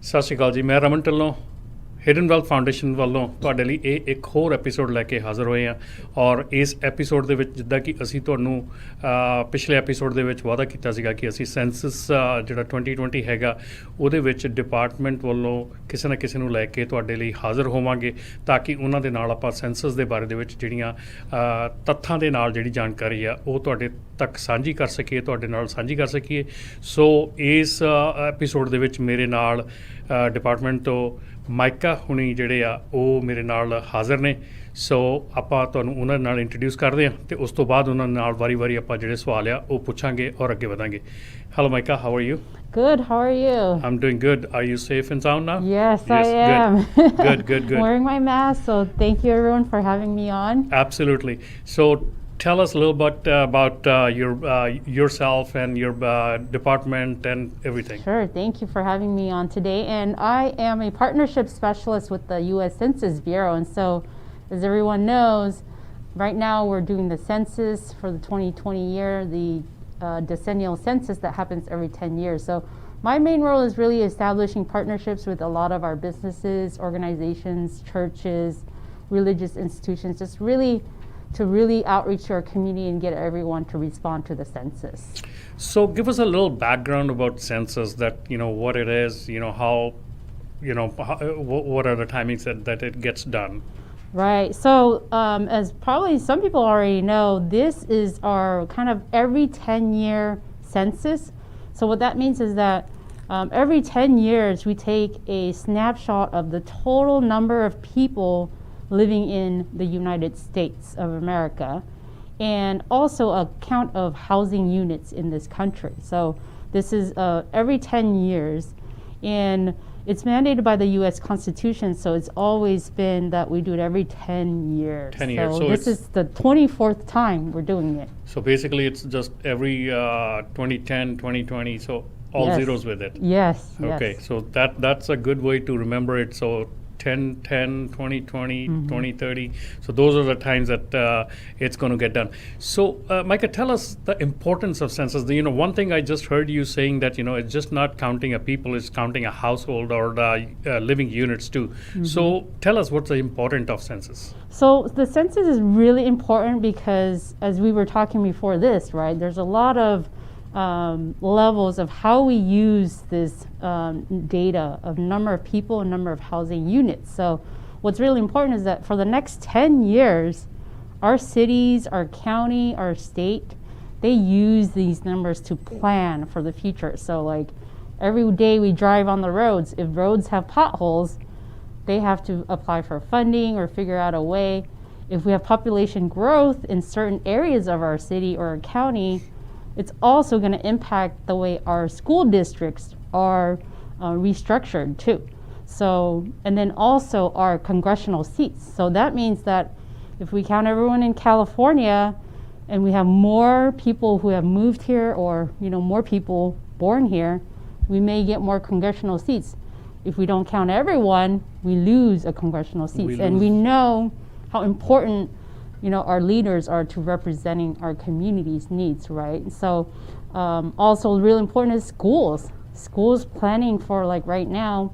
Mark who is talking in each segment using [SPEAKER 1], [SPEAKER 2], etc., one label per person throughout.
[SPEAKER 1] ਸਤਿ ਸ਼੍ਰੀ ਅਕਾਲ ਜੀ। ਮੈਂ Raman Dhillon hidden wealth foundation ਵੱਲੋਂ ਤੁਹਾਡੇ ਲਈ ਇਹ ਇੱਕ ਹੋਰ ਐਪੀਸੋਡ ਲੈ ਕੇ ਹਾਜ਼ਰ ਹੋਏ ਹਾਂ। ਔਰ ਇਸ ਐਪੀਸੋਡ ਦੇ ਵਿੱਚ ਜਿੱਦਾਂ ਕਿ ਅਸੀਂ ਤੁਹਾਨੂੰ ਪਿਛਲੇ ਐਪੀਸੋਡ ਦੇ ਵਿੱਚ ਵਾਅਦਾ ਕੀਤਾ ਸੀਗਾ ਕਿ ਅਸੀਂ ਸੈਂਸਸ ਜਿਹੜਾ 2020 ਹੈਗਾ ਉਹਦੇ ਵਿੱਚ ਡਿਪਾਰਟਮੈਂਟ ਵੱਲੋਂ ਕਿਸੇ ਨਾ ਕਿਸੇ ਨੂੰ ਲੈ ਕੇ ਤੁਹਾਡੇ ਲਈ ਹਾਜ਼ਰ ਹੋਵਾਂਗੇ ਤਾਂ ਕਿ ਉਹਨਾਂ ਦੇ ਨਾਲ ਆਪਾਂ ਸੈਂਸਸ ਦੇ ਬਾਰੇ ਦੇ ਵਿੱਚ ਜਿਹੜੀਆਂ ਤੱਥਾਂ ਦੇ ਨਾਲ ਜਿਹੜੀ ਜਾਣਕਾਰੀ ਆ ਉਹ ਤੁਹਾਡੇ ਤੱਕ ਸਾਂਝੀ ਕਰ ਸਕੀਏ, ਤੁਹਾਡੇ ਨਾਲ ਸਾਂਝੀ ਕਰ ਸਕੀਏ। ਸੋ ਇਸ ਐਪੀਸੋਡ ਦੇ ਵਿੱਚ ਮੇਰੇ ਨਾਲ ਡਿਪਾਰਟਮੈਂਟ ਤੋਂ ਮਾਈਕਾ ਹੁਣੀ ਜਿਹੜੇ ਆ ਉਹ ਮੇਰੇ ਨਾਲ ਹਾਜ਼ਰ ਨੇ। ਸੋ ਆਪਾਂ ਤੁਹਾਨੂੰ ਉਹਨਾਂ ਨਾਲ ਇੰਟਰੋਡਿਊਸ ਕਰਦੇ ਹਾਂ ਅਤੇ ਉਸ ਤੋਂ ਬਾਅਦ ਉਹਨਾਂ ਨਾਲ ਵਾਰੀ ਆਪਾਂ ਜਿਹੜੇ ਸਵਾਲ ਆ ਉਹ ਪੁੱਛਾਂਗੇ ਔਰ ਅੱਗੇ ਵਧਾਂਗੇ। Hello, Micah. How are you?
[SPEAKER 2] Good. How are you?
[SPEAKER 1] I'm doing good. Are you safe and sound now?
[SPEAKER 2] Yes, I am.
[SPEAKER 1] Good.
[SPEAKER 2] Wearing my mask, so thank you everyone for having me on.
[SPEAKER 1] Absolutely. So tell us a little bit about yourself and your department and everything.
[SPEAKER 2] Sure. Thank you for having me on today. And I am a partnership specialist with the U.S. Census Bureau. And so, as everyone knows, right now we're doing the census for the 2020 year, the decennial census that happens every 10 years. So my main role is really establishing partnerships with a lot of our businesses, organizations, churches, religious institutions, just really outreach to our community and get everyone to respond to the census.
[SPEAKER 1] So give us a little background about census, that what it is, how what are the timings that it gets done.
[SPEAKER 2] Right. So as probably some people already know, this is our kind of every 10-year census. So what that means is that every 10 years we take a snapshot of the total number of people living in the United States of America, and also a count of housing units in this country. So this is every 10 years, and it's mandated by the U.S. Constitution, so it's always been that we do it every 10 years.
[SPEAKER 1] 10 years.
[SPEAKER 2] So this is the 24th time we're doing it.
[SPEAKER 1] So basically it's just every 2010, 2020, so all
[SPEAKER 2] Yes.
[SPEAKER 1] zeros with it.
[SPEAKER 2] Yes.
[SPEAKER 1] Okay,
[SPEAKER 2] Yes.
[SPEAKER 1] so that's a good way to remember it. So 10, 2020, 2030. So those are the times that it's going to get done. So Micah, tell us the importance of census. One thing I just heard you saying that, it's just not counting a people, it's counting a household or the living units too. So tell us what's the importance of census.
[SPEAKER 2] So the census is really important because, as we were talking before this, right, there's a lot of levels of how we use this data of number of people and number of housing units. So what's really important is that for the next 10 years, our cities, our county, our state, they use these numbers to plan for the future. So like every day we drive on the roads, if roads have potholes, they have to apply for funding or figure out a way. If we have population growth in certain areas of our city or our county, it's also going to impact the way our school districts are restructured too. So, and then also our congressional seats. So that means that if we count everyone in California and we have more people who have moved here, or more people born here, we may get more congressional seats. If we don't count everyone, we lose a congressional seats. And we know how important our leaders are to representing our community's needs, right? So also really important is schools planning for, like right now,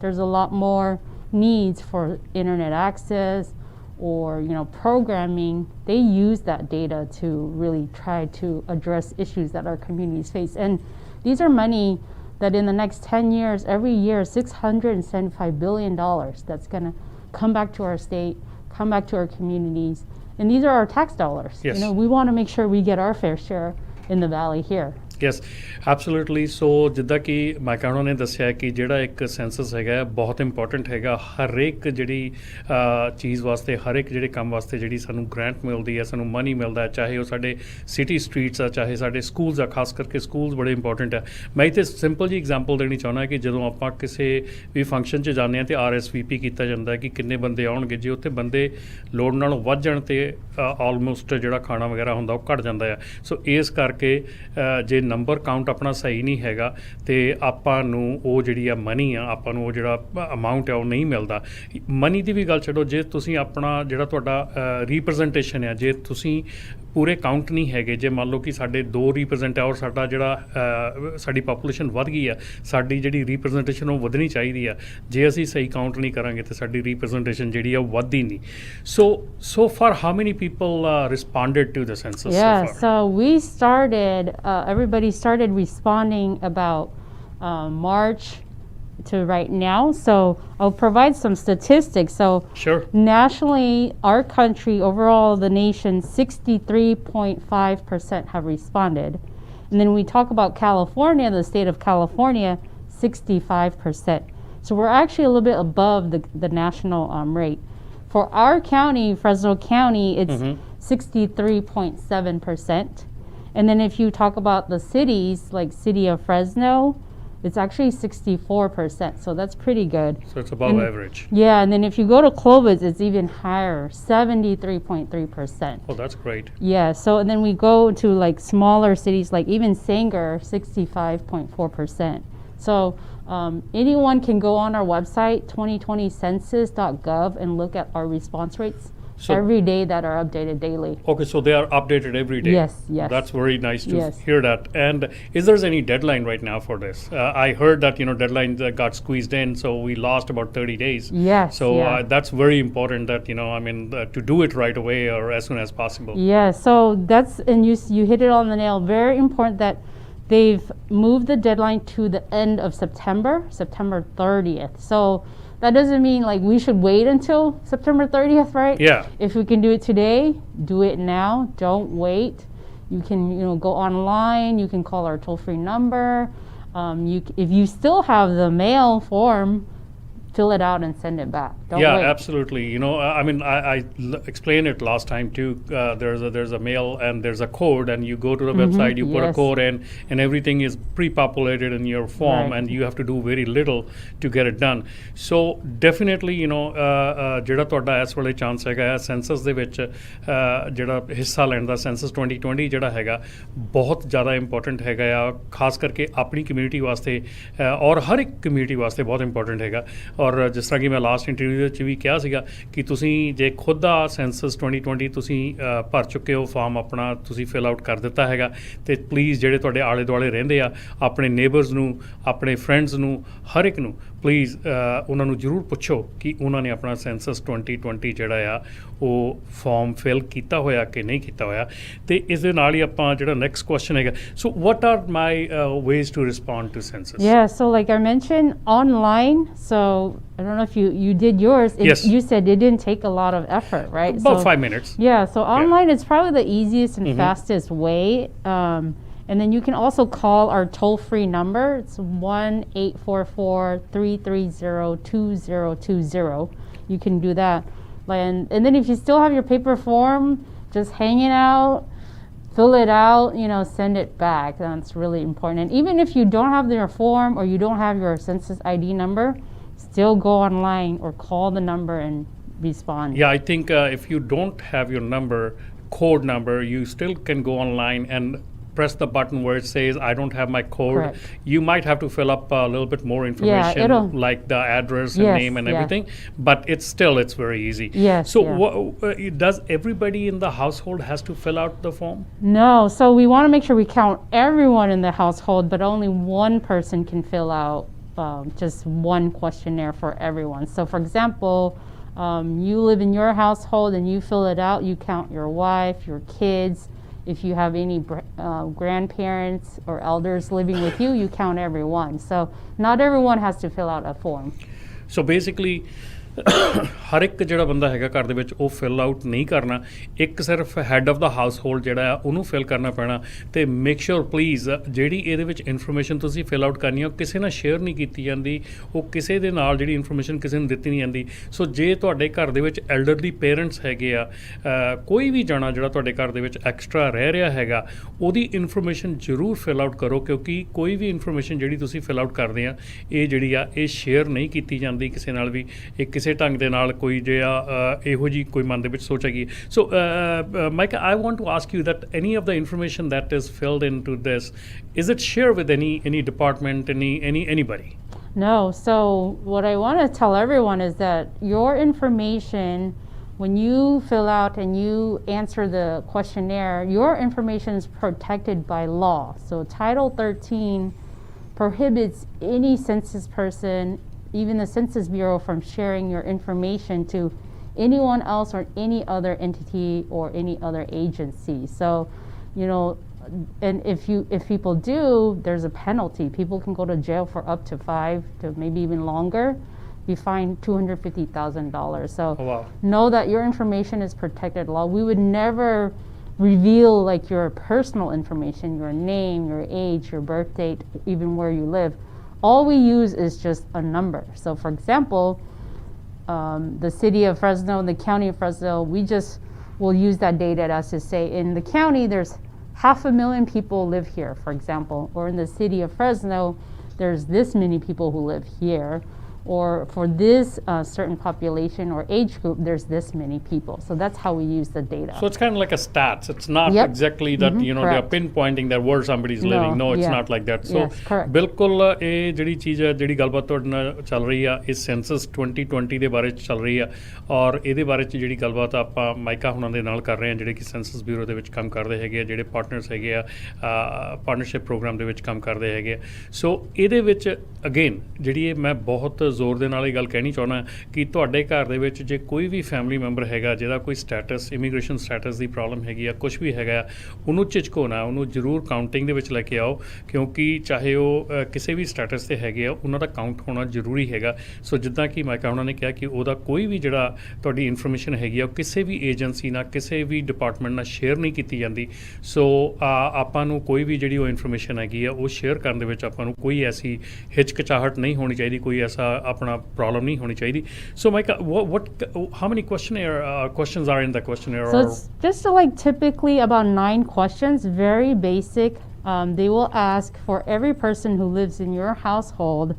[SPEAKER 2] there's a lot more needs for internet access or programming. They use that data to really try to address issues that our communities face. And these are money that in the next 10 years, every year, $675 billion that's going to come back to our state, come back to our communities. And these are our tax dollars.
[SPEAKER 1] Yes.
[SPEAKER 2] We want to make sure we get our fair share in the valley here.
[SPEAKER 1] Yes absolutely. So ਜਿੱਦਾਂ ਕਿ ਮਾਈਕਾ ਉਹਨਾਂ ਨੇ ਦੱਸਿਆ ਕਿ ਜਿਹੜਾ ਇੱਕ senses ਹੈਗਾ ਬਹੁਤ ਇੰਪੋਰਟੈਂਟ ਹੈਗਾ ਹਰੇਕ ਜਿਹੜੀ ਚੀਜ਼ ਵਾਸਤੇ, ਹਰੇਕ ਜਿਹੜੇ ਕੰਮ ਵਾਸਤੇ ਜਿਹੜੀ ਸਾਨੂੰ ਗ੍ਰਾਂਟ ਮਿਲਦੀ ਹੈ, ਸਾਨੂੰ ਮਨੀ ਮਿਲਦਾ ਹੈ, ਚਾਹੇ ਉਹ ਸਾਡੇ ਸਿਟੀ ਸਟਰੀਟਸ ਆ, ਚਾਹੇ ਸਾਡੇ ਸਕੂਲਸ ਆ। ਖਾਸ ਕਰਕੇ ਸਕੂਲਸ ਬੜੇ ਇੰਪੋਰਟੈਂਟ ਆ। ਮੈਂ ਇੱਥੇ ਸਿੰਪਲ ਜੀ ਐਗਜ਼ਾਮਪਲ ਦੇਣੀ ਚਾਹੁੰਦਾ ਕਿ ਜਦੋਂ ਆਪਾਂ ਕਿਸੇ ਵੀ ਫੰਕਸ਼ਨ 'ਚ ਜਾਂਦੇ ਹਾਂ ਅਤੇ RSVP ਕੀਤਾ ਜਾਂਦਾ ਕਿ ਕਿੰਨੇ ਬੰਦੇ ਆਉਣਗੇ। ਜੇ ਉੱਥੇ ਬੰਦੇ ਲੋੜ ਨਾਲੋਂ ਵੱਧ ਜਾਣ ਅਤੇ ਆਲਮੋਸਟ ਜਿਹੜਾ ਖਾਣਾ ਵਗੈਰਾ ਹੁੰਦਾ ਉਹ ਘੱਟ ਜਾਂਦਾ ਆ। ਸੋ ਇਸ ਕਰਕੇ ਜੇ ਨੰਬਰ ਕਾਊਂਟ ਆਪਣਾ ਸਹੀ ਨਹੀਂ ਹੈਗਾ ਅਤੇ ਆਪਾਂ ਨੂੰ ਉਹ ਜਿਹੜੀ ਆ ਮਨੀ ਆ, ਆਪਾਂ ਨੂੰ ਉਹ ਜਿਹੜਾ ਅਮਾਊਂਟ ਆ ਉਹ ਨਹੀਂ ਮਿਲਦਾ। ਮਨੀ ਦੀ ਵੀ ਗੱਲ ਛੱਡੋ, ਜੇ ਤੁਸੀਂ ਆਪਣਾ ਜਿਹੜਾ ਤੁਹਾਡਾ ਰੀਪ੍ਰਜ਼ੈਂਟੇਸ਼ਨ ਆ, ਜੇ ਤੁਸੀਂ ਪੂਰੇ ਕਾਊਂਟ ਨਹੀਂ ਹੈਗੇ। ਜੇ ਮੰਨ ਲਓ ਕਿ ਸਾਡੇ 2 ਰਿਪਰੈਜ਼ੈਂਟ ਹੈ ਔਰ ਸਾਡਾ ਜਿਹੜਾ ਸਾਡੀ ਪਾਪੂਲੇਸ਼ਨ ਵੱਧ ਗਈ ਆ, ਸਾਡੀ ਜਿਹੜੀ ਰਿਪਰੈਜ਼ੈਂਟੇਸ਼ਨ ਉਹ ਵਧਣੀ ਚਾਹੀਦੀ ਆ। ਜੇ ਅਸੀਂ ਸਹੀ ਕਾਊਂਟ ਨਹੀਂ ਕਰਾਂਗੇ ਤਾਂ ਸਾਡੀ ਰਿਪਰੈਜ਼ੈਂਟੇਸ਼ਨ ਜਿਹੜੀ ਆ ਉਹ ਵੱਧਦੀ ਨਹੀਂ। So far, how many people responded to the census
[SPEAKER 2] Yeah,
[SPEAKER 1] so far?
[SPEAKER 2] so we started, everybody started responding about March to right now. So I'll provide some statistics. So
[SPEAKER 1] Sure.
[SPEAKER 2] nationally, our country, overall, the nation, 63.5% have responded. And then we talk about California, the state of California, 65%. So we're actually a little bit above the national rate. For our county, Fresno County, it's 63.7%. And then if you talk about the cities, like city of Fresno, it's actually 64%. So that's pretty good.
[SPEAKER 1] So it's above average.
[SPEAKER 2] Yeah, and then if you go to Clovis, it's even higher, 73.3%.
[SPEAKER 1] Oh, that's great.
[SPEAKER 2] Yeah, so and then we go to like smaller cities, like even Sanger, 65.4%. So anyone can go on our website, 2020census.gov, and look at our response rates
[SPEAKER 1] So-
[SPEAKER 2] every day that are updated daily.
[SPEAKER 1] Okay, so they are updated every day.
[SPEAKER 2] Yes, yes.
[SPEAKER 1] That's very nice to
[SPEAKER 2] Yes.
[SPEAKER 1] hear that. And is there any deadline right now for this? I heard that deadline got squeezed in, so we lost about 30 days.
[SPEAKER 2] Yes,
[SPEAKER 1] So
[SPEAKER 2] yeah.
[SPEAKER 1] that's very important that to do it right away or as soon as possible.
[SPEAKER 2] Yeah, so that's, and you hit it on the nail. Very important that they've moved the deadline to the end of September 30th. So that doesn't mean like we should wait until September 30th, right?
[SPEAKER 1] Yeah.
[SPEAKER 2] If we can do it today, do it now. Don't wait. You can, go online. You can call our toll-free number. If you still have the mail form, fill it out and send it back. Don't
[SPEAKER 1] Yeah,
[SPEAKER 2] wait.
[SPEAKER 1] absolutely. I explained it last time too. There's a mail and there's a code, and you go to the website, you put a
[SPEAKER 2] yes.
[SPEAKER 1] code in, and everything is pre-populated in your form,
[SPEAKER 2] Right.
[SPEAKER 1] and you have to do very little to get it done. So definitely, ਜਿਹੜਾ ਤੁਹਾਡਾ ਇਸ ਵੇਲੇ chance ਹੈਗਾ senses ਦੇ ਵਿੱਚ ਜਿਹੜਾ ਹਿੱਸਾ ਲੈਣ ਦਾ, ਸੈਂਸਸ 2020 ਜਿਹੜਾ ਹੈਗਾ ਬਹੁਤ ਜ਼ਿਆਦਾ ਇੰਪੋਰਟੈਂਟ ਹੈਗਾ ਆ, ਖਾਸ ਕਰਕੇ ਆਪਣੀ ਕਮਿਊਨਿਟੀ ਵਾਸਤੇ ਔਰ ਹਰ ਇੱਕ ਕਮਿਊਨਿਟੀ ਵਾਸਤੇ ਬਹੁਤ ਇੰਪੋਰਟੈਂਟ ਹੈਗਾ। ਔਰ ਜਿਸ ਤਰ੍ਹਾਂ ਕਿ ਮੈਂ ਲਾਸਟ ਇੰਟਰਵਿਊ ਵਿੱਚ ਵੀ ਕਿਹਾ ਸੀਗਾ ਕਿ ਤੁਸੀਂ ਜੇ ਖੁਦ ਦਾ ਸੈਂਸਸ 2020 ਤੁਸੀਂ ਭਰ ਚੁੱਕੇ ਹੋ, ਫਾਰਮ ਆਪਣਾ ਤੁਸੀਂ ਫਿਲ ਆਊਟ ਕਰ ਦਿੱਤਾ ਹੈਗਾ, ਅਤੇ ਪਲੀਜ਼ ਜਿਹੜੇ ਤੁਹਾਡੇ ਆਲੇ ਦੁਆਲੇ ਰਹਿੰਦੇ ਆ, ਆਪਣੇ ਨੇਬਰਸ ਨੂੰ, ਆਪਣੇ ਫਰੈਂਡਸ ਨੂੰ, ਹਰ ਇੱਕ ਨੂੰ ਪਲੀਜ਼ ਉਹਨਾਂ ਨੂੰ ਜ਼ਰੂਰ ਪੁੱਛੋ ਕਿ ਉਹਨਾਂ ਨੇ ਆਪਣਾ ਸੈਂਸਸ 2020 ਜਿਹੜਾ ਆ ਉਹ ਫਾਰਮ ਫਿਲ ਕੀਤਾ ਹੋਇਆ ਕਿ ਨਹੀਂ ਕੀਤਾ ਹੋਇਆ। ਅਤੇ ਇਸ ਦੇ ਨਾਲ ਹੀ ਆਪਾਂ ਜਿਹੜਾ ਨੈਕਸਟ ਕੁਐਸਚਨ ਹੈਗਾ, so what are my ways to respond to senses?
[SPEAKER 2] Yeah, so like I mentioned, online. So I don't know if you did yours.
[SPEAKER 1] Yes.
[SPEAKER 2] You said it didn't take a lot of effort, right?
[SPEAKER 1] About
[SPEAKER 2] So,
[SPEAKER 1] 5 minutes.
[SPEAKER 2] Yeah, so online is probably the easiest and fastest way. And then you can also call our toll-free number. It's 1-844-330-2020. You can do that. And then if you still have your paper form just hanging out, fill it out, send it back. That's really important. And even if you don't have your form or you don't have your census ID number, still go online or call the number and respond.
[SPEAKER 1] Yeah, I think if you don't have your code number, you still can go online and press the button where it says I don't have my code.
[SPEAKER 2] Correct.
[SPEAKER 1] You might have to fill up a little bit more information,
[SPEAKER 2] it'll-
[SPEAKER 1] like the address and
[SPEAKER 2] Yes,
[SPEAKER 1] name and
[SPEAKER 2] yeah.
[SPEAKER 1] everything, but it's very easy.
[SPEAKER 2] Yes,
[SPEAKER 1] So
[SPEAKER 2] yeah.
[SPEAKER 1] does everybody in the household has to fill out the form?
[SPEAKER 2] No, so we want to make sure we count everyone in the household, but only one person can fill out just one questionnaire for everyone. So for example, you live in your household and you fill it out, you count your wife, your kids. If you have any grandparents or elders living with you, you count everyone. So not everyone has to fill out a form.
[SPEAKER 1] So basically ਹਰ ਇੱਕ ਜਿਹੜਾ ਬੰਦਾ ਹੈਗਾ ਘਰ ਦੇ ਵਿੱਚ ਉਹ fill out ਨਹੀਂ ਕਰਨਾ, ਇੱਕ ਸਿਰਫ head of the house hold ਜਿਹੜਾ ਆ ਉਹਨੂੰ ਫਿਲ ਕਰਨਾ ਪੈਣਾ। ਅਤੇ ਮੇਕ ਸ਼ੋਰ ਪਲੀਜ਼ ਜਿਹੜੀ ਇਹਦੇ ਵਿੱਚ ਇਨਫੋਰਮੇਸ਼ਨ ਤੁਸੀਂ ਫਿਲ ਆਊਟ ਕਰਨੀ ਆ ਉਹ ਕਿਸੇ ਨਾਲ ਸ਼ੇਅਰ ਨਹੀਂ ਕੀਤੀ ਜਾਂਦੀ, ਉਹ ਕਿਸੇ ਦੇ ਨਾਲ ਜਿਹੜੀ ਇਨਫੋਰਮੇਸ਼ਨ ਕਿਸੇ ਨੂੰ ਦਿੱਤੀ ਨਹੀਂ ਜਾਂਦੀ। ਸੋ ਜੇ ਤੁਹਾਡੇ ਘਰ ਦੇ ਵਿੱਚ ਐਲਡਰਲੀ ਪੇਰੈਂਟਸ ਹੈਗੇ ਆ, ਕੋਈ ਵੀ ਜਾਣਾ ਜਿਹੜਾ ਤੁਹਾਡੇ ਘਰ ਦੇ ਵਿੱਚ ਐਕਸਟਰਾ ਰਹਿ ਰਿਹਾ ਹੈਗਾ, ਉਹਦੀ ਇਨਫੋਰਮੇਸ਼ਨ ਜ਼ਰੂਰ ਫਿਲ ਆਊਟ ਕਰੋ, ਕਿਉਂਕਿ ਕੋਈ ਵੀ ਇਨਫੋਰਮੇਸ਼ਨ ਜਿਹੜੀ ਤੁਸੀਂ ਫਿਲ ਆਊਟ ਕਰਦੇ ਆ ਇਹ ਜਿਹੜੀ ਆ ਇਹ ਸ਼ੇਅਰ ਨਹੀਂ ਕੀਤੀ ਜਾਂਦੀ ਕਿਸੇ ਨਾਲ ਵੀ, ਇਹ ਕਿਸੇ ਢੰਗ ਦੇ ਨਾਲ ਕੋਈ ਜਿਹਾ ਇਹੋ ਜਿਹੀ ਕੋਈ ਮਨ ਦੇ ਵਿੱਚ ਸੋਚ ਹੈਗੀ। ਸੋ Micah, I want to ask you that any of the information that is filled into this, is it shared with any department, anybody?
[SPEAKER 2] No, so what I want to tell everyone is that your information when you fill out and you answer the questionnaire, your information is protected by law. So Title 13 prohibits any census person, even the Census Bureau, from sharing your information to anyone else or any other entity or any other agency. So, you know, and if people do, there's a penalty. People can go to jail for up to 5 to maybe even longer. Be fined $250,000. So
[SPEAKER 1] Oh, wow.
[SPEAKER 2] know that your information is protected law. We would never reveal like your personal information, your name, your age, your birth date, even where you live. All we use is just a number. So for example, the city of Fresno and the county of Fresno, we just will use that data as to say in the county there's 500,000 people live here, for example, or in the city of Fresno there's this many people who live here, or for this certain population or age group there's this many people. So that's how we use the data.
[SPEAKER 1] So it's kind of like a stats. It's not
[SPEAKER 2] Yep.
[SPEAKER 1] exactly that
[SPEAKER 2] Mhm,
[SPEAKER 1] you know they are
[SPEAKER 2] correct.
[SPEAKER 1] pinpointing that where somebody is
[SPEAKER 2] No,
[SPEAKER 1] living. No, it's
[SPEAKER 2] yeah.
[SPEAKER 1] not like that. So
[SPEAKER 2] Yes, correct.
[SPEAKER 1] ਬਿਲਕੁਲ ਇਹ ਜਿਹੜੀ ਚੀਜ਼ ਹੈ ਜਿਹੜੀ ਗੱਲਬਾਤ ਤੁਹਾਡੇ ਨਾਲ ਚੱਲ ਰਹੀ ਆ ਇਹ ਸੈਂਸਸ 2020 ਦੇ ਬਾਰੇ 'ਚ ਚੱਲ ਰਹੀ ਆ ਔਰ ਇਹਦੇ ਬਾਰੇ 'ਚ ਜਿਹੜੀ ਗੱਲਬਾਤ ਆਪਾਂ ਮਾਈਕਾ ਹੁਣਾਂ ਦੇ ਨਾਲ ਕਰ ਰਹੇ ਹਾਂ ਜਿਹੜੇ ਕਿ ਸੈਂਸਸ ਬਿਊਰੋ ਦੇ ਵਿੱਚ ਕੰਮ ਕਰਦੇ ਹੈਗੇ ਆ ਜਿਹੜੇ ਪਾਰਟਨਰਸ ਹੈਗੇ ਆ ਪਾਰਟਨਰਸ਼ਿਪ ਪ੍ਰੋਗਰਾਮ ਦੇ ਵਿੱਚ ਕੰਮ ਕਰਦੇ ਹੈਗੇ ਆ ਸੋ ਇਹਦੇ ਵਿੱਚ ਅਗੇਨ ਜਿਹੜੀ ਇਹ ਮੈਂ ਬਹੁਤ ਜ਼ੋਰ ਦੇ ਨਾਲ ਇਹ ਗੱਲ ਕਹਿਣੀ ਚਾਹੁੰਦਾ ਕਿ ਤੁਹਾਡੇ ਘਰ ਦੇ ਵਿੱਚ ਜੇ ਕੋਈ ਵੀ ਫੈਮਿਲੀ ਮੈਂਬਰ ਹੈਗਾ ਜਿਹਦਾ ਕੋਈ ਸਟੇਟਸ ਇਮੀਗ੍ਰੇਸ਼ਨ ਸਟੇਟਸ ਦੀ ਪ੍ਰੋਬਲਮ ਹੈਗੀ ਆ ਕੁਝ ਵੀ ਹੈਗਾ ਉਹਨੂੰ ਝਿਜਕੋ ਨਾ ਉਹਨੂੰ ਜ਼ਰੂਰ ਕਾਊਂਟਿੰਗ ਦੇ ਵਿੱਚ ਲੈ ਕੇ ਆਓ ਕਿਉਂਕਿ ਚਾਹੇ ਉਹ ਕਿਸੇ ਵੀ ਸਟੇਟਸ ਤੇ ਹੈਗੇ ਆ ਉਹਨਾਂ ਦਾ ਕਾਊਂਟ ਹੋਣਾ ਜ਼ਰੂਰੀ ਹੈਗਾ ਸੋ ਜਿੱਦਾਂ ਕਿ ਮਾਈਕਾ ਉਹਨਾਂ ਨੇ ਕਿਹਾ ਕਿ ਉਹਦਾ ਕੋਈ ਵੀ ਜਿਹੜਾ ਤੁਹਾਡੀ ਇਨਫੋਰਮੇਸ਼ਨ ਹੈਗੀ ਆ ਉਹ ਕਿਸੇ ਵੀ ਏਜੰਸੀ ਨਾਲ ਕਿਸੇ ਵੀ ਡਿਪਾਰਟਮੈਂਟ ਨਾਲ ਸ਼ੇਅਰ ਨਹੀਂ ਕੀਤੀ ਜਾਂਦੀ ਸੋ ਆਪਾਂ ਨੂੰ ਕੋਈ ਵੀ ਜਿਹੜੀ ਉਹ ਇਨਫੋਰਮੇਸ਼ਨ ਹੈਗੀ ਆ ਉਹ ਸ਼ੇਅਰ ਕਰਨ ਦੇ ਵਿੱਚ ਆਪਾਂ ਨੂੰ ਕੋਈ ਐਸੀ ਹਿਚਕਚਾਹਟ ਨਹੀਂ ਹੋਣੀ ਚਾਹੀਦੀ ਕੋਈ ਐਸਾ ਆਪਣਾ ਪ੍ਰੋਬਲਮ ਨਹੀਂ ਹੋਣੀ ਚਾਹੀਦੀ ਸੋ ਮਾਈਕਾ how many questions are in the questionnaire?
[SPEAKER 2] So it's just like typically about 9 questions, very basic. They will ask for every person who lives in your household,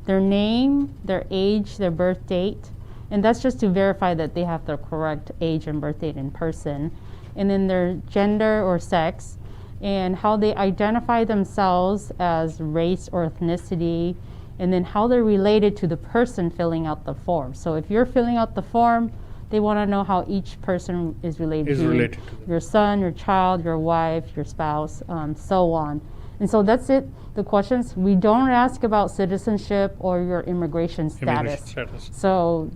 [SPEAKER 2] their name, their age, their birth date, and that's just to verify that they have the correct age and birth date in person, and then their gender or sex, and how they identify themselves as race or ethnicity, and then how they're related to the person filling out the form. So if you're filling out the form, they want to know how each person is related
[SPEAKER 1] Is
[SPEAKER 2] to you.
[SPEAKER 1] related to them.
[SPEAKER 2] Your son, your child, your wife, your spouse, so on. And so that's it, the questions. We don't ask about citizenship or your immigration
[SPEAKER 1] Immigration
[SPEAKER 2] status.
[SPEAKER 1] status.
[SPEAKER 2] So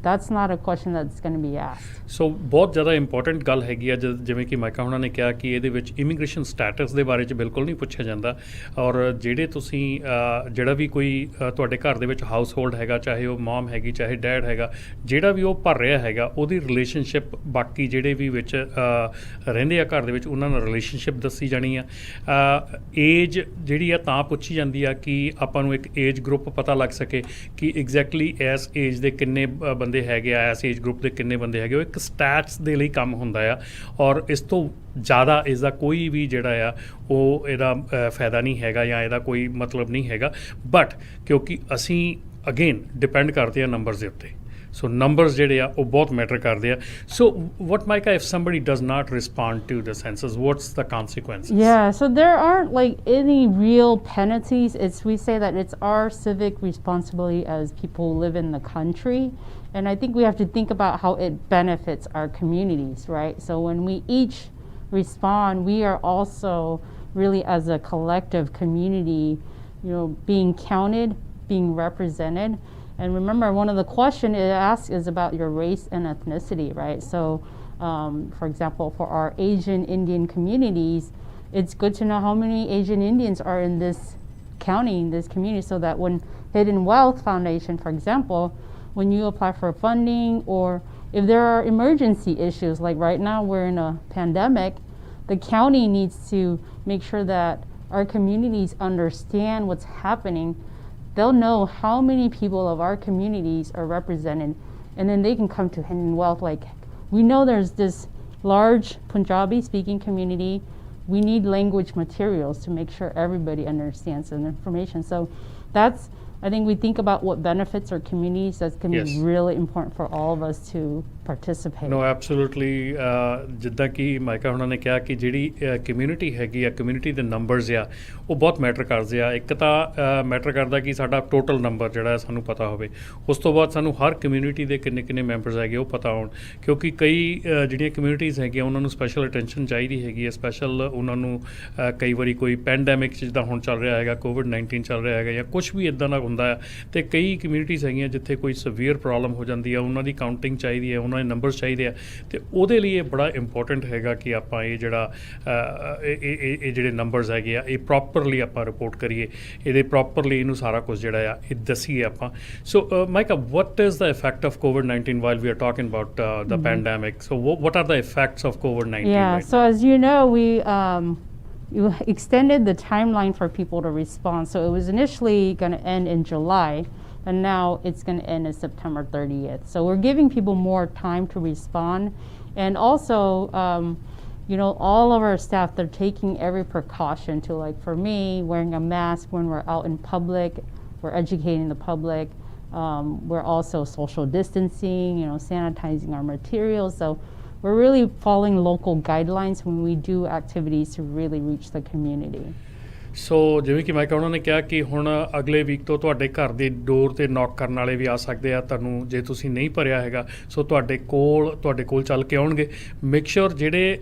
[SPEAKER 2] that's not a question that's going to be asked.
[SPEAKER 1] ਸੋ ਬਹੁਤ ਜ਼ਿਆਦਾ important ਗੱਲ ਹੈਗੀ ਆ ਜਿਵੇਂ ਕਿ ਮਾਈਕਾ ਹੁਣਾਂ ਨੇ ਕਿਹਾ ਕਿ ਇਹਦੇ ਵਿੱਚ ਇਮੀਗ੍ਰੇਸ਼ਨ ਸਟੇਟਸ ਦੇ ਬਾਰੇ 'ਚ ਬਿਲਕੁਲ ਨਹੀਂ ਪੁੱਛਿਆ ਜਾਂਦਾ ਔਰ ਜਿਹੜੇ ਤੁਸੀਂ ਜਿਹੜਾ ਵੀ ਕੋਈ ਤੁਹਾਡੇ ਘਰ ਦੇ ਵਿੱਚ ਹਾਊਸ ਹੋਲਡ ਹੈਗਾ ਚਾਹੇ ਉਹ ਮਮ ਹੈਗੀ ਚਾਹੇ ਡੈਡ ਹੈਗਾ ਜਿਹੜਾ ਵੀ ਉਹ ਭਰ ਰਿਹਾ ਹੈਗਾ ਉਹਦੀ ਰਿਲੇਸ਼ਨਸ਼ਿਪ ਬਾਕੀ ਜਿਹੜੇ ਵੀ ਵਿੱਚ ਰਹਿੰਦੇ ਆ ਘਰ ਦੇ ਵਿੱਚ ਉਹਨਾਂ ਨਾਲ ਰਿਲੇਸ਼ਨਸ਼ਿਪ ਦੱਸੀ ਜਾਣੀ ਆ ਏਜ ਜਿਹੜੀ ਆ ਤਾਂ ਪੁੱਛੀ ਜਾਂਦੀ ਆ ਕਿ ਆਪਾਂ ਨੂੰ ਇੱਕ ਏਜ ਗਰੁੱਪ ਪਤਾ ਲੱਗ ਸਕੇ ਕਿ ਐਗਜ਼ੈਕਟਲੀ ਇਸ ਏਜ ਦੇ ਕਿੰਨੇ ਬੰਦੇ ਹੈਗੇ ਆ ਇਸ ਏਜ ਗਰੁੱਪ ਦੇ ਕਿੰਨੇ ਬੰਦੇ ਹੈਗੇ ਉਹ ਇੱਕ ਸਟੈਟਸ ਦੇ ਲਈ ਕੰਮ ਹੁੰਦਾ ਆ ਔਰ ਇਸ ਤੋਂ ਜ਼ਿਆਦਾ ਇਸ ਦਾ ਕੋਈ ਵੀ ਜਿਹੜਾ ਆ ਉਹ ਇਹਦਾ ਫਾਇਦਾ ਨਹੀਂ ਹੈਗਾ ਜਾਂ ਇਹਦਾ ਕੋਈ ਮਤਲਬ ਨਹੀਂ ਹੈਗਾ ਬਟ ਕਿਉਂਕਿ ਅਸੀਂ ਅਗੇਨ ਡਿਪੈਂਡ ਕਰਦੇ ਆ ਨੰਬਰਸ ਦੇ ਉੱਤੇ So numbers ਜਿਹੜੇ ਆ ਉਹ ਬਹੁਤ ਮੈਟਰ ਕਰਦੇ ਆ so what Micah if somebody does not respond to the census what's the consequences?
[SPEAKER 2] Yeah, so there aren't like any real penalties. We say that it's our civic responsibility as people who live in the country, and I think we have to think about how it benefits our communities, right? So when we each respond, we are also really as a collective community, being counted, being represented. And remember, one of the questions it asks is about your race and ethnicity, right? So, for example, for our Asian Indian communities, it's good to know how many Asian Indians are in this county, in this community, so that when Hidden Wealth Foundation, for example, when you apply for funding or if there are emergency issues, like right now we're in a pandemic, the county needs to make sure that our communities understand what's happening. They'll know how many people of our communities are represented, and then they can come to Hidden Wealth. Like, we know there's this large Punjabi-speaking community. We need language materials to make sure everybody understands the information. So that's I think we think about what benefits our communities. That's going to
[SPEAKER 1] Yes.
[SPEAKER 2] be really important for all of us to participate.
[SPEAKER 1] No absolutely ਜਿੱਦਾਂ ਕਿ ਮਾਈਕਾ ਹੁਣਾਂ ਨੇ ਕਿਹਾ ਕਿ ਜਿਹੜੀ community ਹੈਗੀ ਆ community ਦੇ ਨੰਬਰਸ ਆ ਉਹ ਬਹੁਤ ਮੈਟਰ ਕਰਦੇ ਆ ਇੱਕ ਤਾਂ ਮੈਟਰ ਕਰਦਾ ਕਿ ਸਾਡਾ ਟੋਟਲ ਨੰਬਰ ਜਿਹੜਾ ਹੈ ਸਾਨੂੰ ਪਤਾ ਹੋਵੇ ਉਸ ਤੋਂ ਬਾਅਦ ਸਾਨੂੰ ਹਰ ਕਮਿਊਨਿਟੀ ਦੇ ਕਿੰਨੇ ਕਿੰਨੇ ਮੈਂਬਰਸ ਹੈਗੇ ਉਹ ਪਤਾ ਹੋਣ ਕਿਉਂਕਿ ਕਈ ਜਿਹੜੀਆਂ ਕਮਿਊਨਿਟੀਜ਼ ਹੈਗੀਆਂ ਉਹਨਾਂ ਨੂੰ ਸਪੈਸ਼ਲ ਅਟੈਂਸ਼ਨ ਚਾਹੀਦੀ ਹੈਗੀ ਹੈ ਸਪੈਸ਼ਲ ਉਹਨਾਂ ਨੂੰ ਕਈ ਵਾਰੀ ਕੋਈ ਪੈਂਡੈਮਿਕ ਜਿੱਦਾਂ ਹੁਣ ਚੱਲ ਰਿਹਾ ਹੈਗਾ ਕੋਵਿਡ-19 ਚੱਲ ਰਿਹਾ ਹੈਗਾ ਜਾਂ ਕੁਝ ਵੀ ਇਦਾਂ ਦਾ ਹੁੰਦਾ ਹੈ ਅਤੇ ਕਈ ਕਮਿਊਨਿਟੀਜ਼ ਹੈਗੀਆਂ ਜਿੱਥੇ ਕੋਈ ਸਵੀਅਰ ਪ੍ਰੋਬਲਮ ਹੋ ਜਾਂਦੀ ਹੈ ਉਹਨਾਂ ਦੀ ਕਾਊਂਟਿੰਗ ਚਾਹੀਦੀ ਹੈ ਉਹਨਾਂ ਦੇ ਨੰਬਰਸ ਚਾਹੀਦੇ ਆ ਅਤੇ ਉਹਦੇ ਲਈ ਇਹ ਬੜਾ ਇੰਪੋਰਟੈਂਟ ਹੈਗਾ ਕਿ ਆਪਾਂ ਇਹ ਜਿਹੜਾ ਇਹ ਜਿਹੜੇ ਨੰਬਰਸ ਹੈਗੇ ਆ ਇਹ ਪ੍ਰੋਪਰਲੀ ਆਪਾਂ ਰਿਪੋਰਟ ਕਰੀਏ ਇਹਦੇ ਪ੍ਰੋਪਰਲੀ ਇਹਨੂੰ ਸਾਰਾ ਕੁਝ ਜਿਹੜਾ ਆ ਇਹ ਦੱਸੀਏ ਆਪਾਂ ਸੋ ਮਾਈਕਾ what is the effect of COVID-19 while we are talking about the pandemic so what are the effects of COVID-19
[SPEAKER 2] Yeah,
[SPEAKER 1] right
[SPEAKER 2] so as you know, you extended the timeline for people to respond. So it was initially going to end in July, and now it's going to end on September 30th. So we're giving people more time to respond. And also, all of our staff, they're taking every precaution to, like for me, wearing a mask when we're out in public, we're educating the public. We're also social distancing, sanitizing our materials. So we're really following local guidelines when we do activities to really reach the community.
[SPEAKER 1] ਸੋ ਜਿਵੇਂ ਕਿ ਮਾਈਕਾ ਉਹਨਾਂ ਨੇ ਕਿਹਾ ਕਿ ਹੁਣ ਅਗਲੇ week ਤੋਂ ਤੁਹਾਡੇ ਘਰ ਦੇ ਡੋਰ 'ਤੇ ਨੌਕ ਕਰਨ ਵਾਲੇ ਵੀ ਆ ਸਕਦੇ ਆ ਤੁਹਾਨੂੰ ਜੇ ਤੁਸੀਂ ਨਹੀਂ ਭਰਿਆ ਹੈਗਾ ਸੋ ਤੁਹਾਡੇ ਕੋਲ ਚੱਲ ਕੇ ਆਉਣਗੇ ਮੇਕ ਸ਼ੋਰ ਜਿਹੜੇ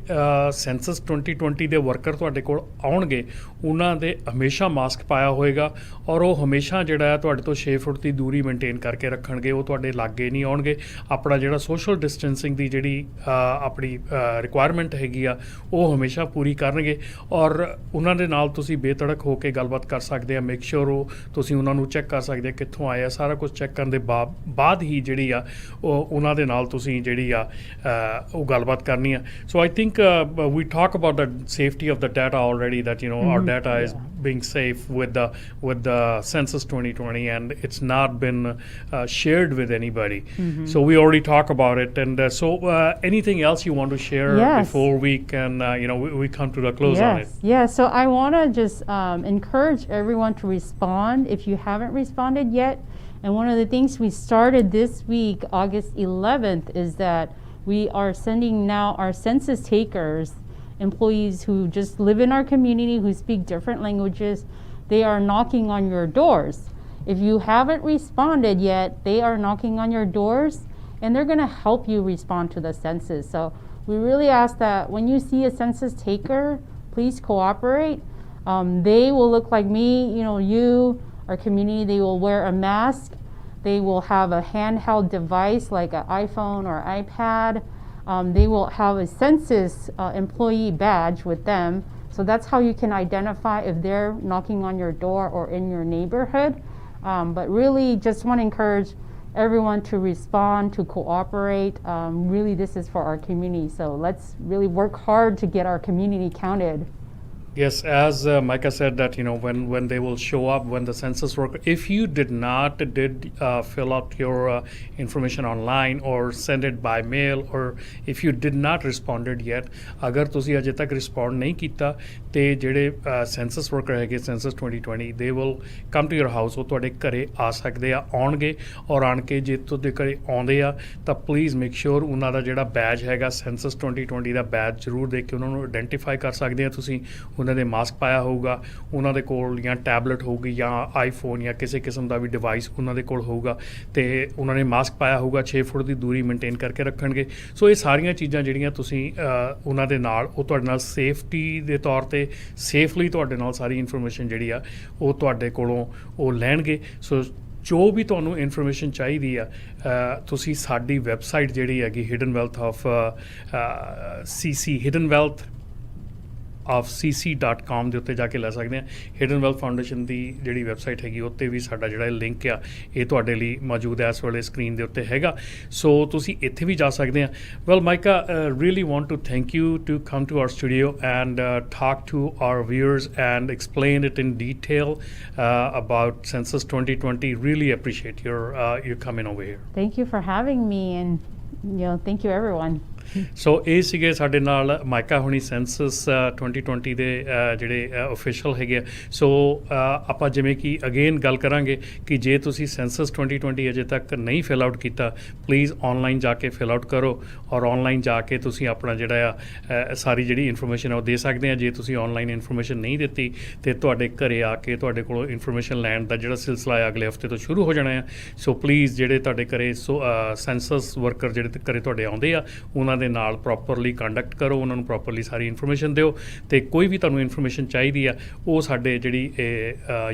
[SPEAKER 1] ਸੈਂਸਸ 2020 ਦੇ ਵਰਕਰ ਤੁਹਾਡੇ ਕੋਲ ਆਉਣਗੇ ਉਹਨਾਂ ਦੇ ਹਮੇਸ਼ਾ ਮਾਸਕ ਪਾਇਆ ਹੋਏਗਾ ਔਰ ਉਹ ਹਮੇਸ਼ਾ ਜਿਹੜਾ ਹੈ ਤੁਹਾਡੇ ਤੋਂ 6 ਫੁੱਟ ਦੀ ਦੂਰੀ ਮੇਨਟੇਨ ਕਰਕੇ ਰੱਖਣਗੇ ਉਹ ਤੁਹਾਡੇ ਲਾਗੇ ਨਹੀਂ ਆਉਣਗੇ ਆਪਣਾ ਜਿਹੜਾ ਸੋਸ਼ਲ ਡਿਸਟੈਂਸਿੰਗ ਦੀ ਜਿਹੜੀ ਆਪਣੀ ਰਿਕੁਆਇਰਮੈਂਟ ਹੈਗੀ ਆ ਉਹ ਹਮੇਸ਼ਾ ਪੂਰੀ ਕਰਨਗੇ ਔਰ ਉਹਨਾਂ ਦੇ ਨਾਲ ਤੁਸੀਂ ਤੜਕ ਹੋ ਕੇ ਗੱਲਬਾਤ ਕਰ ਸਕਦੇ ਆ ਮੇਕ ਸ਼ੋਰ ਉਹ ਤੁਸੀਂ ਉਹਨਾਂ ਨੂੰ ਚੈੱਕ ਕਰ ਸਕਦੇ ਆ ਕਿੱਥੋਂ ਆਏ ਆ ਸਾਰਾ ਕੁਝ ਚੈੱਕ ਕਰਨ ਦੇ ਬਾਅਦ ਹੀ ਜਿਹੜੀ ਆ ਉਹ ਉਹਨਾਂ ਦੇ ਨਾਲ ਤੁਸੀਂ ਜਿਹੜੀ ਆ ਉਹ ਗੱਲਬਾਤ ਕਰਨੀ ਆ so I think we talk about the safety of the data already that our data is being safe with the census 2020 and it's not been shared with anybody so we already talk about it and so anything else you want to share before we can we come to the close on it
[SPEAKER 2] so I want to just encourage everyone to respond if you haven't responded yet and one of the things we started this week August 11th is that we are sending now our census takers employees who just live in our community who speak different languages they are knocking on your doors if you haven't responded yet they are knocking on your doors and they're going to help you respond to the census so we really ask that when you see a census taker please cooperate they will look like me our community they will wear a mask they will have a handheld device like an iPhone or iPad they will have a census employee badge with them so that's how you can identify if they're knocking on your door or in your neighborhood but really just want to encourage everyone to respond to cooperate really this is for our community so let's really work hard to get our community counted
[SPEAKER 1] Yes, as Micah said that when they will show up when the census worker if you did fill out your information online or send it by mail or if you did not responded yet ਅਗਰ ਤੁਸੀਂ ਅਜੇ ਤੱਕ respond ਨਹੀਂ ਕੀਤਾ ਤੇ ਜਿਹੜੇ senses worker ਹੈਗੇ senses 2020 they will come to your house ਉਹ ਤੁਹਾਡੇ ਘਰੇ ਆ ਸਕਦੇ ਆ ਆਉਣਗੇ ਔਰ ਆਣ ਕੇ ਜੇ ਤੁਹਾਡੇ ਘਰੇ ਆਉਂਦੇ ਆ ਤਾਂ ਪਲੀਜ਼ ਮੇਕ ਸ਼ੋਰ ਉਹਨਾਂ ਦਾ ਜਿਹੜਾ ਬੈਜ ਹੈਗਾ ਸੈਂਸਸ 2020 ਦਾ ਬੈਜ ਜ਼ਰੂਰ ਦੇਖ ਕੇ ਉਹਨਾਂ ਨੂੰ ਆਇਡੈਂਟੀਫਾਈ ਕਰ ਸਕਦੇ ਆ ਤੁਸੀਂ ਉਹਨਾਂ ਦੇ ਮਾਸਕ ਪਾਇਆ ਹੋਊਗਾ ਉਹਨਾਂ ਦੇ ਕੋਲ ਜਾਂ ਟੈਬਲੇਟ ਹੋਊਗੀ ਜਾਂ ਆਈਫੋਨ ਜਾਂ ਕਿਸੇ ਕਿਸਮ ਦਾ ਵੀ ਡਿਵਾਈਸ ਉਹਨਾਂ ਦੇ ਕੋਲ ਹੋਊਗਾ ਤੇ ਉਹਨਾਂ ਨੇ ਮਾਸਕ ਪਾਇਆ ਹੋਊਗਾ 6 ਫੁੱਟ ਦੀ ਦੂਰੀ ਮੇਨਟੇਨ ਕਰਕੇ ਰੱਖਣਗੇ ਸੋ ਇਹ ਸਾਰੀਆਂ ਚੀਜ਼ਾਂ ਜਿਹੜੀਆਂ ਤੁਸੀਂ ਉਹਨਾਂ ਦੇ ਨਾਲ ਉਹ ਤੁਹਾਡੇ ਨਾਲ ਸੇਫਟੀ ਦੇ ਤੌਰ ਤੇ ਸੇਫਲੀ ਤੁਹਾਡੇ ਨਾਲ ਸਾਰੀ ਇਨਫੋਰਮੇਸ਼ਨ ਜਿਹੜੀ ਆ ਉਹ ਤੁਹਾਡੇ ਕੋਲੋਂ ਉਹ ਲੈਣਗੇ ਸੋ ਜੋ ਵੀ ਤੁਹਾਨੂੰ ਇਨਫੋਰਮੇਸ਼ਨ ਚਾਹੀਦੀ ਆ ਤੁਸੀਂ ਸਾਡੀ ਵੈਬਸਾਈਟ ਜਿਹੜੀ ਹੈਗੀ hidden wealth of CC hidden wealth of cc.com ਦੇ ਉੱਤੇ ਜਾ ਕੇ ਲੈ ਸਕਦੇ ਆ ਹਿਡਨ ਵੈਲਥ ਫਾਊਂਡੇਸ਼ਨ ਦੀ ਜਿਹੜੀ ਵੈਬਸਾਈਟ ਹੈਗੀ ਉੱਤੇ ਵੀ ਸਾਡਾ ਜਿਹੜਾ ਲਿੰਕ ਆ ਇਹ ਤੁਹਾਡੇ ਲਈ ਮੌਜੂਦ ਹੈ ਇਸ ਵੇਲੇ ਸਕਰੀਨ ਦੇ ਉੱਤੇ ਹੈਗਾ ਸੋ ਤੁਸੀਂ ਇੱਥੇ ਵੀ ਜਾ ਸਕਦੇ ਆ well Micah really want to thank you to come to our studio and talk to our viewers and explain it in detail about census 2020 really appreciate your coming over here
[SPEAKER 2] thank you for having me and thank you everyone
[SPEAKER 1] ਸੋ ਇਹ ਸੀਗੇ ਸਾਡੇ ਨਾਲ ਮਾਇਕਾ ਹੁਣੀ senses 2020 ਦੇ ਜਿਹੜੇ official ਹੈਗੇ ਆ। ਸੋ ਆਪਾਂ ਜਿਵੇਂ ਕਿ ਅਗੇਨ ਗੱਲ ਕਰਾਂਗੇ ਕਿ ਜੇ ਤੁਸੀਂ ਸੈਂਸਸ 2020 ਅਜੇ ਤੱਕ ਨਹੀਂ ਫਿਲ ਆਊਟ ਕੀਤਾ, ਪਲੀਜ਼ ਆਨਲਾਈਨ ਜਾ ਕੇ ਫਿਲ ਆਊਟ ਕਰੋ ਔਰ ਆਨਲਾਈਨ ਜਾ ਕੇ ਤੁਸੀਂ ਆਪਣਾ ਜਿਹੜਾ ਆ ਸਾਰੀ ਜਿਹੜੀ ਇਨਫੋਰਮੇਸ਼ਨ ਆ ਉਹ ਦੇ ਸਕਦੇ ਆ। ਜੇ ਤੁਸੀਂ ਆਨਲਾਈਨ ਇਨਫੋਰਮੇਸ਼ਨ ਨਹੀਂ ਦਿੱਤੀ ਤੇ ਤੁਹਾਡੇ ਘਰੇ ਆ ਕੇ ਤੁਹਾਡੇ ਕੋਲੋਂ ਇਨਫੋਰਮੇਸ਼ਨ ਲੈਣ ਦਾ ਜਿਹੜਾ ਸਿਲਸਿਲਾ ਹੈ ਅਗਲੇ ਹਫਤੇ ਤੋਂ ਸ਼ੁਰੂ ਹੋ ਜਾਣਾ ਆ। ਸੋ ਪਲੀਜ਼ ਜਿਹੜੇ ਤੁਹਾਡੇ ਘਰੇ ਸੈਂਸਸ ਵਰਕਰ ਜਿਹੜੇ ਘਰੇ ਤੁਹਾਡੇ ਆਉਂਦੇ ਆ ਉਹਨਾਂ ਦੇ ਨਾਲ ਪ੍ਰੋਪਰਲੀ ਕੰਡਕਟ ਕਰੋ, ਉਹਨਾਂ ਨੂੰ ਪ੍ਰੋਪਰਲੀ ਸਾਰੀ ਇਨਫੋਰਮੇਸ਼ਨ ਦਿਓ। ਤੇ ਕੋਈ ਵੀ ਤੁਹਾਨੂੰ ਇਨਫੋਰਮੇਸ਼ਨ ਚਾਹੀਦੀ ਆ ਉਹ ਸਾਡੇ ਜਿਹੜੀ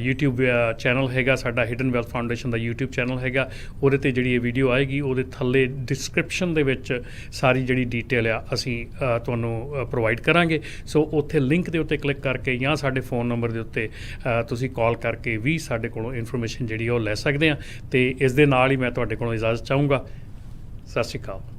[SPEAKER 1] YouTube ਚੈਨਲ ਹੈਗਾ ਸਾਡਾ ਹਿਡਨ ਵੈਲਥ ਫਾਊਂਡੇਸ਼ਨ ਦਾ YouTube ਚੈਨਲ ਹੈਗਾ, ਉਹਦੇ ਤੇ ਜਿਹੜੀ ਇਹ ਵੀਡੀਓ ਆਏਗੀ ਉਹਦੇ ਥੱਲੇ ਡਿਸਕ੍ਰਿਪਸ਼ਨ ਦੇ ਵਿੱਚ ਸਾਰੀ ਜਿਹੜੀ ਡਿਟੇਲ ਆ ਅਸੀਂ ਤੁਹਾਨੂੰ ਪ੍ਰੋਵਾਈਡ ਕਰਾਂਗੇ। ਸੋ ਉੱਥੇ ਲਿੰਕ ਦੇ ਉੱਤੇ ਕਲਿੱਕ ਕਰਕੇ ਜਾਂ ਸਾਡੇ ਫੋਨ ਨੰਬਰ ਦੇ ਉੱਤੇ ਤੁਸੀਂ ਕਾਲ ਕਰਕੇ ਵੀ ਸਾਡੇ ਕੋਲੋਂ ਇਨਫੋਰਮੇਸ਼ਨ ਜਿਹੜੀ ਉਹ ਲੈ ਸਕਦੇ ਆ। ਤੇ ਇਸ ਦੇ ਨਾਲ ਹੀ ਮੈਂ ਤੁਹਾਡੇ ਕੋਲੋਂ ਇਜਾਜ਼ਤ ਚਾਹੂੰਗਾ। ਸਤਿ ਸ਼੍ਰੀ ਅਕਾਲ।